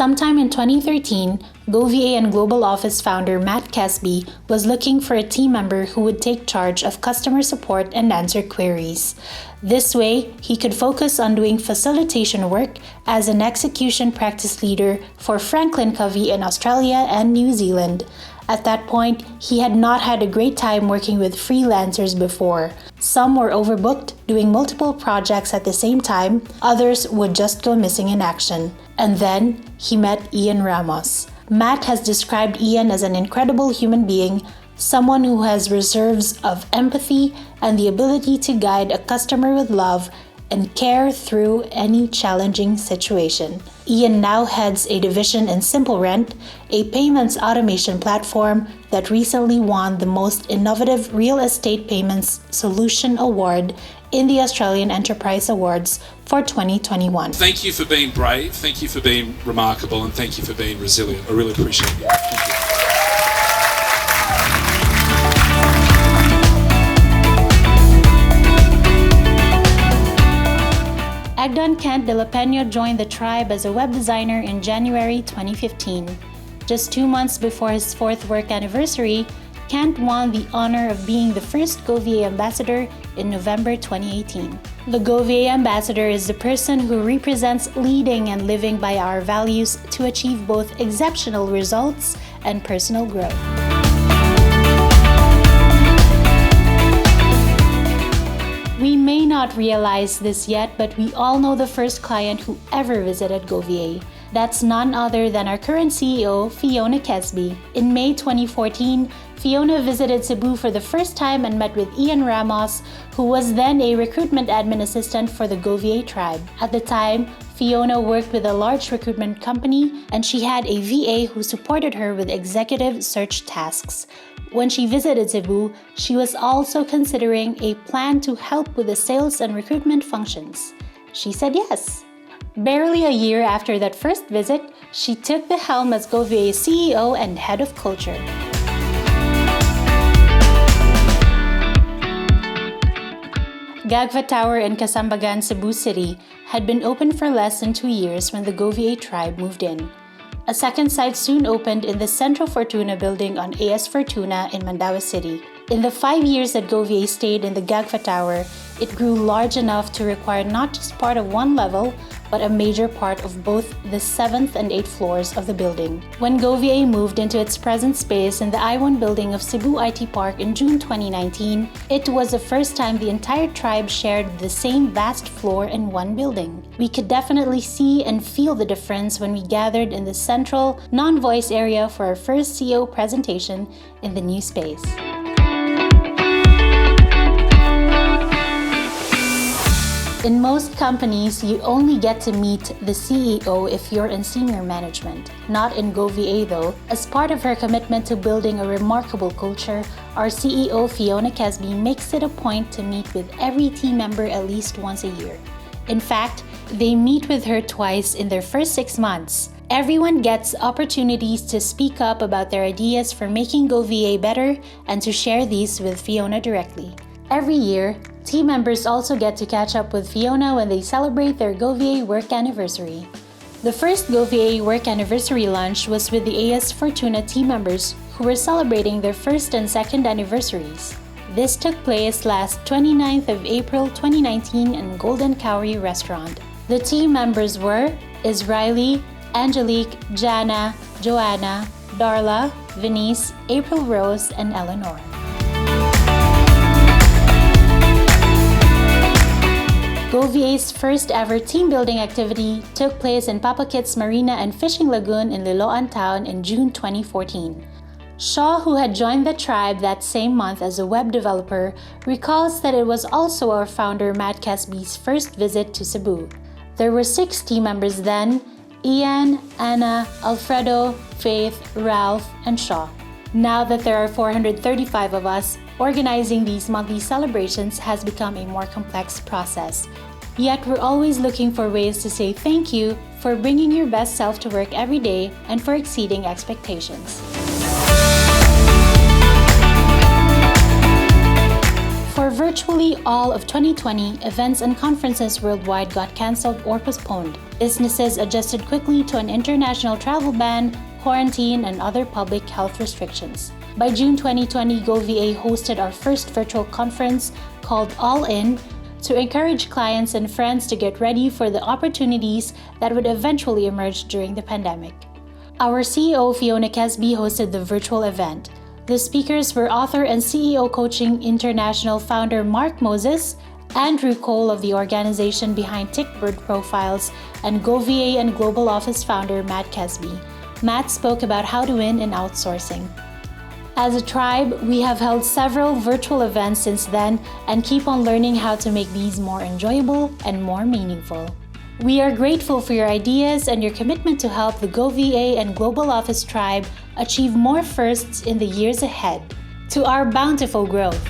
Sometime in 2013, GoVA and Global Office founder Matt Casby was looking for a team member who would take charge of customer support and answer queries. This way, he could focus on doing facilitation work as an execution practice leader for Franklin Covey in Australia and New Zealand. At that point, he had not had a great time working with freelancers before. Some were overbooked, doing multiple projects at the same time, others would just go missing in action. And then, he met Ian Ramos. Matt has described Ian as an incredible human being, someone who has reserves of empathy and the ability to guide a customer with love and care through any challenging situation. Ian now heads a division in Simple Rent, a payments automation platform that recently won the Most Innovative Real Estate Payments Solution Award in the Australian Enterprise Awards for 2021. Thank you for being brave, thank you for being remarkable, and thank you for being resilient. I really appreciate it. Thank you. Agdon Kent de la Peña joined the tribe as a web designer in January 2015. Just 2 months before his 4th work anniversary, Kent won the honor of being the first GoVA ambassador in November 2018. The GoVA ambassador is the person who represents leading and living by our values to achieve both exceptional results and personal growth. We may not realize this yet, but we all know the first client who ever visited GoVA. That's none other than our current CEO, Fiona Casby. In May 2014, Fiona visited Cebu for the first time and met with Ian Ramos, who was then a recruitment admin assistant for the GoVA tribe. At the time, Fiona worked with a large recruitment company, and she had a VA who supported her with executive search tasks. When she visited Cebu, she was also considering a plan to help with the sales and recruitment functions. She said yes. Barely a year after that first visit, she took the helm as GoVA's CEO and head of culture. Gagva Tower in Kasambagan, Cebu City had been open for less than 2 years when the GoVA tribe moved in. A second site soon opened in the Centro Fortuna building on AS Fortuna in Mandaue City. In the 5 years that GoVA stayed in the Gagva Tower, it grew large enough to require not just part of one level, but a major part of both the 7th and 8th floors of the building. When GoVA moved into its present space in the I-1 building of Cebu IT Park in June 2019, it was the first time the entire tribe shared the same vast floor in one building. We could definitely see and feel the difference when we gathered in the central, non-voice area for our first CEO presentation in the new space. In most companies, you only get to meet the CEO if you're in senior management. Not in GoVA though. As part of her commitment to building a remarkable culture, our CEO Fiona Casby makes it a point to meet with every team member at least once a year. In fact, they meet with her twice in their first 6 months. Everyone gets opportunities to speak up about their ideas for making GoVA better and to share these with Fiona directly. Every year, team members also get to catch up with Fiona when they celebrate their GoVA work anniversary. The first GoVA work anniversary lunch was with the AS Fortuna team members who were celebrating their first and second anniversaries. This took place last 29th of April 2019 in Golden Cowrie Restaurant. The team members were Israeli, Angelique, Jana, Joanna, Darla, Venice, April Rose, and Eleanor. GoVA's first ever team building activity took place in Papa Kit's Marina and Fishing Lagoon in Liloan Town in June 2014. Shaw, who had joined the tribe that same month as a web developer, recalls that it was also our founder Matt Casby's first visit to Cebu. There were 6 team members then: Ian, Anna, Alfredo, Faith, Ralph, and Shaw. Now that there are 435 of us, organizing these monthly celebrations has become a more complex process. Yet we're always looking for ways to say thank you for bringing your best self to work every day and for exceeding expectations. For virtually all of 2020, events and conferences worldwide got cancelled or postponed. Businesses adjusted quickly to an international travel ban, quarantine, and other public health restrictions. By June 2020, GoVA hosted our first virtual conference called All In to encourage clients and friends to get ready for the opportunities that would eventually emerge during the pandemic. Our CEO Fiona Casby hosted the virtual event. The speakers were author and CEO Coaching International founder Mark Moses, Andrew Cole of the organization behind Tickbird Profiles, and GoVA and Global Office founder Matt Casby. Matt spoke about how to win in outsourcing. As a tribe, we have held several virtual events since then and keep on learning how to make these more enjoyable and more meaningful. We are grateful for your ideas and your commitment to help the GoVA and Global Office tribe achieve more firsts in the years ahead. To our bountiful growth.